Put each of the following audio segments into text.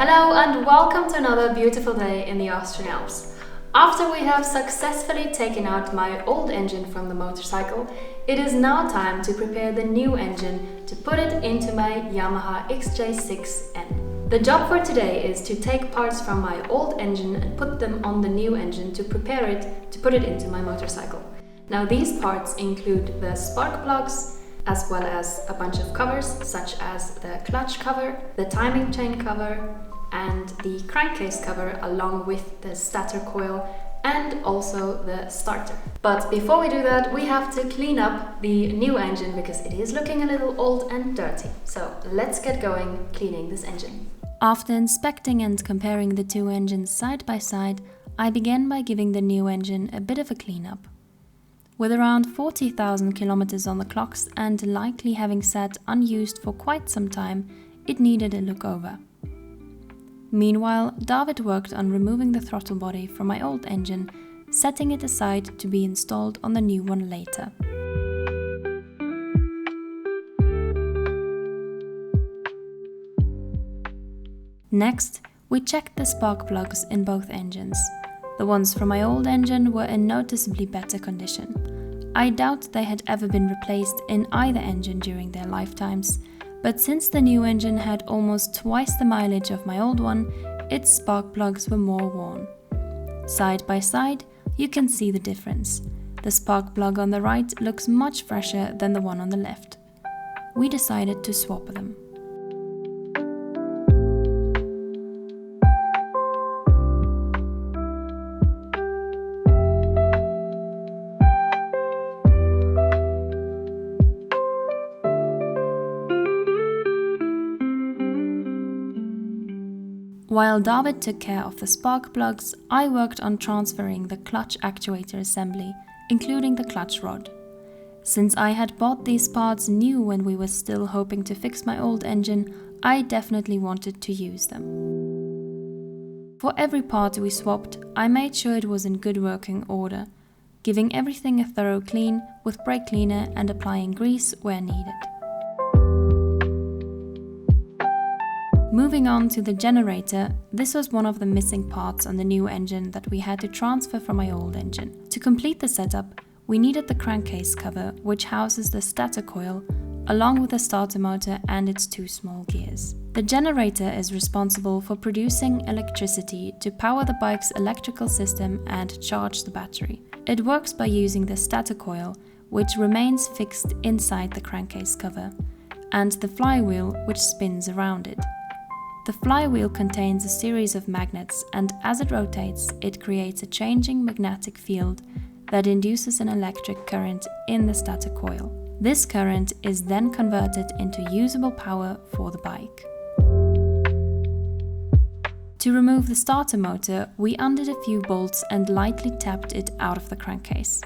Hello and welcome to another beautiful day in the Austrian Alps. After we have successfully taken out my old engine from the motorcycle, it is now time to prepare the new engine to put it into my Yamaha XJ6N. The job for today is to take parts from my old engine and put them on the new engine to prepare it to put it into my motorcycle. Now these parts include the spark plugs, as well as a bunch of covers such as the clutch cover, the timing chain cover, and the crankcase cover, along with the stator coil and also the starter. But before we do that, we have to clean up the new engine because it is looking a little old and dirty. So let's get going cleaning this engine. After inspecting and comparing the two engines side by side, I began by giving the new engine a bit of a cleanup. With around 40,000 kilometers on the clocks and likely having sat unused for quite some time, it needed a look over. Meanwhile, David worked on removing the throttle body from my old engine, setting it aside to be installed on the new one later. Next, we checked the spark plugs in both engines. The ones from my old engine were in noticeably better condition. I doubt they had ever been replaced in either engine during their lifetimes, but since the new engine had almost twice the mileage of my old one, its spark plugs were more worn. Side by side, you can see the difference. The spark plug on the right looks much fresher than the one on the left. We decided to swap them. While David took care of the spark plugs, I worked on transferring the clutch actuator assembly, including the clutch rod. Since I had bought these parts new when we were still hoping to fix my old engine, I definitely wanted to use them. For every part we swapped, I made sure it was in good working order, giving everything a thorough clean with brake cleaner and applying grease where needed. Moving on to the generator, this was one of the missing parts on the new engine that we had to transfer from my old engine. To complete the setup, we needed the crankcase cover, which houses the stator coil, along with the starter motor and its two small gears. The generator is responsible for producing electricity to power the bike's electrical system and charge the battery. It works by using the stator coil, which remains fixed inside the crankcase cover, and the flywheel, which spins around it. The flywheel contains a series of magnets, and as it rotates, it creates a changing magnetic field that induces an electric current in the stator coil. This current is then converted into usable power for the bike. To remove the starter motor, we undid a few bolts and lightly tapped it out of the crankcase.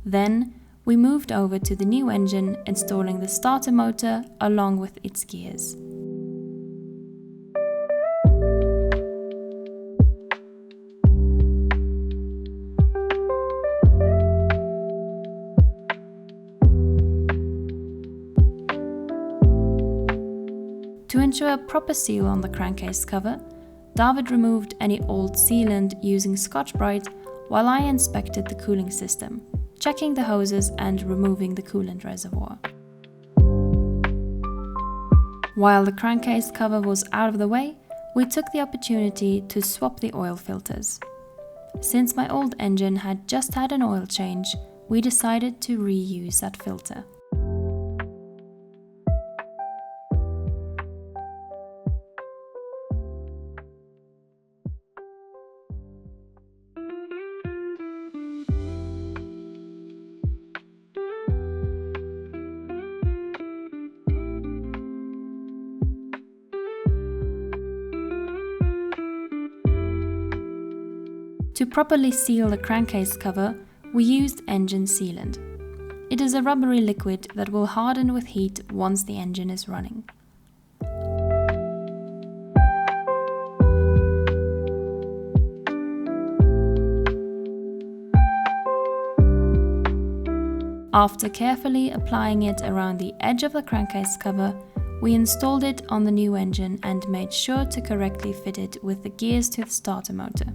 Then, we moved over to the new engine, installing the starter motor along with its gears. To ensure a proper seal on the crankcase cover, David removed any old sealant using Scotch-Brite while I inspected the cooling system, checking the hoses and removing the coolant reservoir. While the crankcase cover was out of the way, we took the opportunity to swap the oil filters. Since my old engine had just had an oil change, we decided to reuse that filter. To properly seal the crankcase cover, we used engine sealant. It is a rubbery liquid that will harden with heat once the engine is running. After carefully applying it around the edge of the crankcase cover, we installed it on the new engine and made sure to correctly fit it with the gears to the starter motor.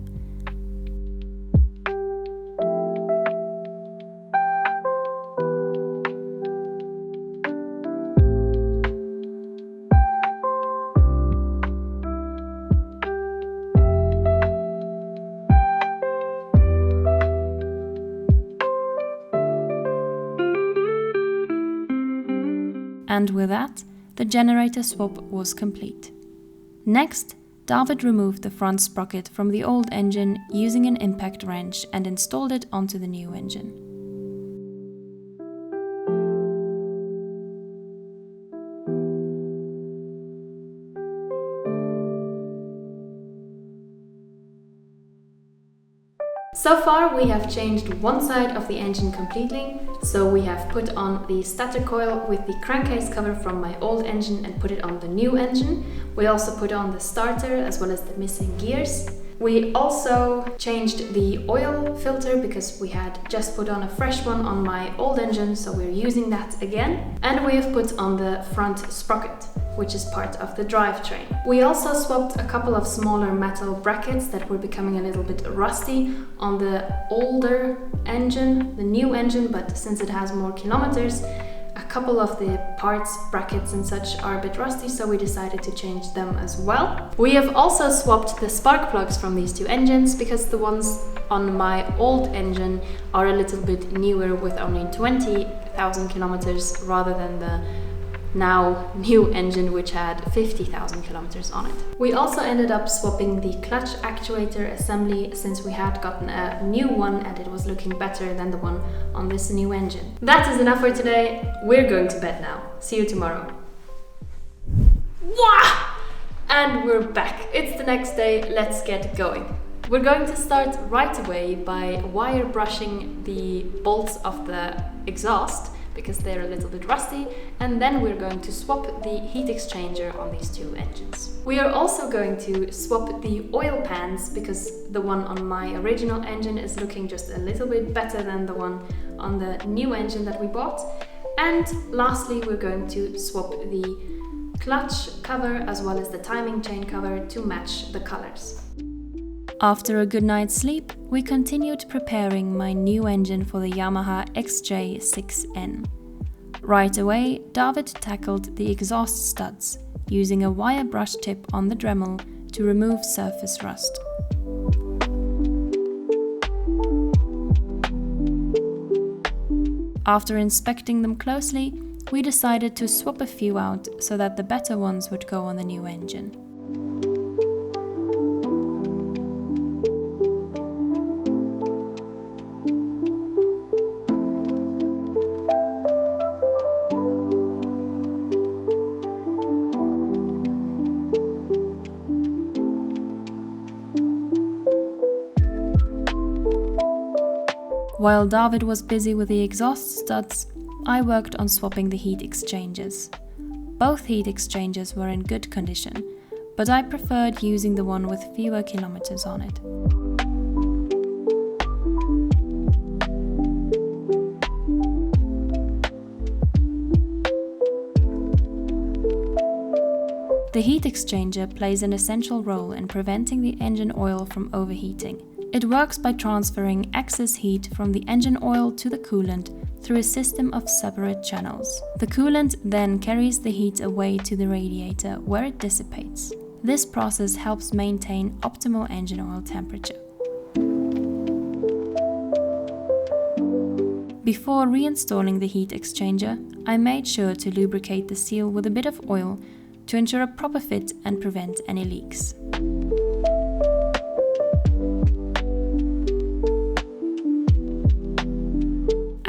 And with that, the generator swap was complete. Next, David removed the front sprocket from the old engine using an impact wrench and installed it onto the new engine. So far we have changed one side of the engine completely, so we have put on the stator coil with the crankcase cover from my old engine and put it on the new engine. We also put on the starter as well as the missing gears. We also changed the oil filter because we had just put on a fresh one on my old engine, so we're using that again. And we have put on the front sprocket, which is part of the drivetrain. We also swapped a couple of smaller metal brackets that were becoming a little bit rusty on the older engine, the new engine, but since it has more kilometers, a couple of the parts, brackets and such are a bit rusty, so we decided to change them as well. We have also swapped the spark plugs from these two engines because the ones on my old engine are a little bit newer with only 20,000 kilometers rather than the now new engine which had 50,000 kilometers on it. We also ended up swapping the clutch actuator assembly since we had gotten a new one and it was looking better than the one on this new engine. That is enough for today. We're going to bed now. See you tomorrow. Wah! And we're back. It's the next day. Let's get going. We're going to start right away by wire brushing the bolts of the exhaust because they're a little bit rusty, and then we're going to swap the heat exchanger on these two engines. We are also going to swap the oil pans because the one on my original engine is looking just a little bit better than the one on the new engine that we bought. And lastly, we're going to swap the clutch cover as well as the timing chain cover to match the colors. After a good night's sleep, we continued preparing my new engine for the Yamaha XJ6N. Right away, David tackled the exhaust studs, using a wire brush tip on the Dremel to remove surface rust. After inspecting them closely, we decided to swap a few out so that the better ones would go on the new engine. While David was busy with the exhaust studs, I worked on swapping the heat exchangers. Both heat exchangers were in good condition, but I preferred using the one with fewer kilometers on it. The heat exchanger plays an essential role in preventing the engine oil from overheating. It works by transferring excess heat from the engine oil to the coolant through a system of separate channels. The coolant then carries the heat away to the radiator where it dissipates. This process helps maintain optimal engine oil temperature. Before reinstalling the heat exchanger, I made sure to lubricate the seal with a bit of oil to ensure a proper fit and prevent any leaks.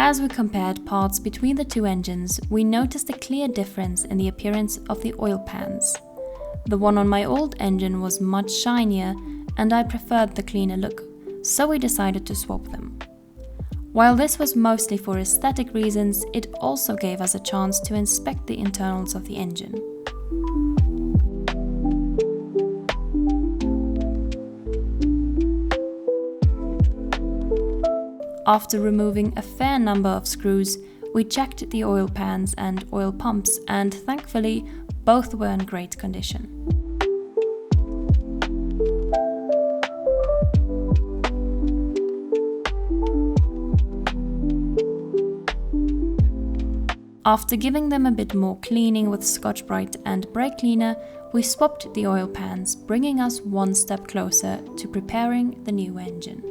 As we compared parts between the two engines, we noticed a clear difference in the appearance of the oil pans. The one on my old engine was much shinier, and I preferred the cleaner look, so we decided to swap them. While this was mostly for aesthetic reasons, it also gave us a chance to inspect the internals of the engine. After removing a fair number of screws, We checked the oil pans and oil pumps, and thankfully both were in great condition. After giving them a bit more cleaning with Scotch-Brite and brake cleaner, we swapped the oil pans, bringing us one step closer to preparing the new engine.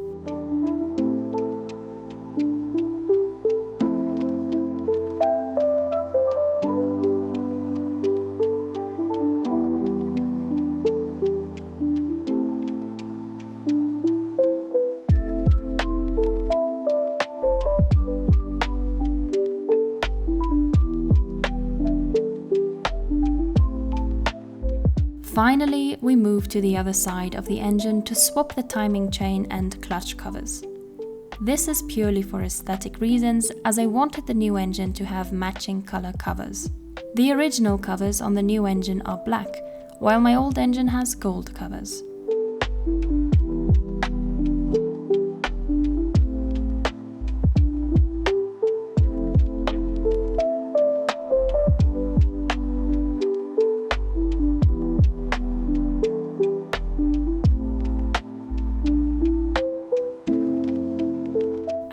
Finally, we moved to the other side of the engine to swap the timing chain and clutch covers. This is purely for aesthetic reasons, as I wanted the new engine to have matching color covers. The original covers on the new engine are black, while my old engine has gold covers.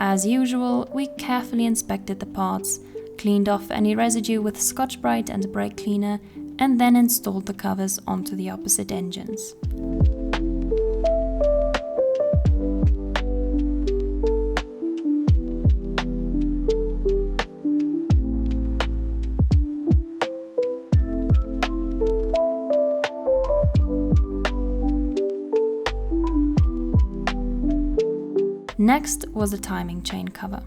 As usual, we carefully inspected the parts, cleaned off any residue with Scotch-Brite and brake cleaner, and then installed the covers onto the opposite engines. Next was the timing chain cover.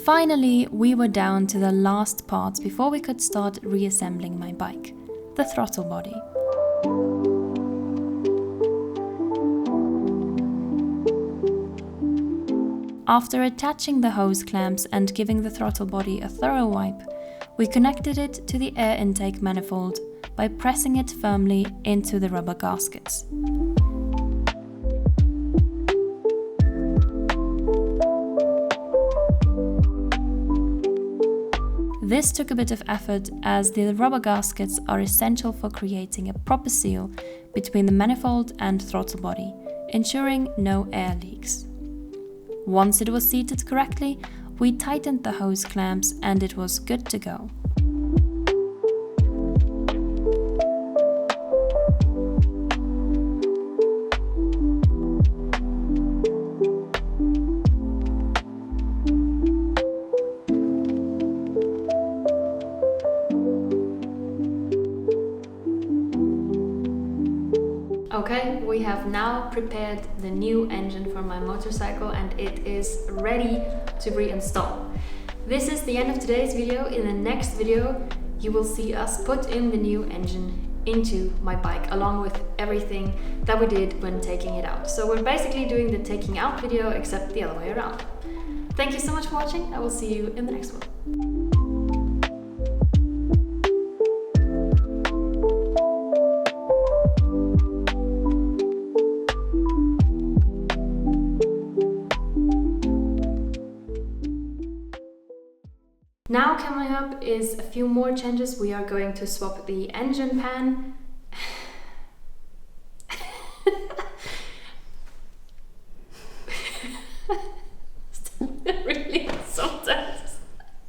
Finally, we were down to the last parts before we could start reassembling my bike, the throttle body. After attaching the hose clamps and giving the throttle body a thorough wipe, we connected it to the air intake manifold by pressing it firmly into the rubber gaskets. This took a bit of effort, as the rubber gaskets are essential for creating a proper seal between the manifold and throttle body, ensuring no air leaks. Once it was seated correctly, we tightened the hose clamps and it was good to go. Okay, we have now prepared the new engine for my motorcycle and it is ready to reinstall. This is the end of today's video. In the next video, you will see us put in the new engine into my bike, along with everything that we did when taking it out. So we're basically doing the taking out video, except the other way around. Thank you so much for watching. I will see you in the next one. Now coming up is a few more changes. We are going to swap the engine pan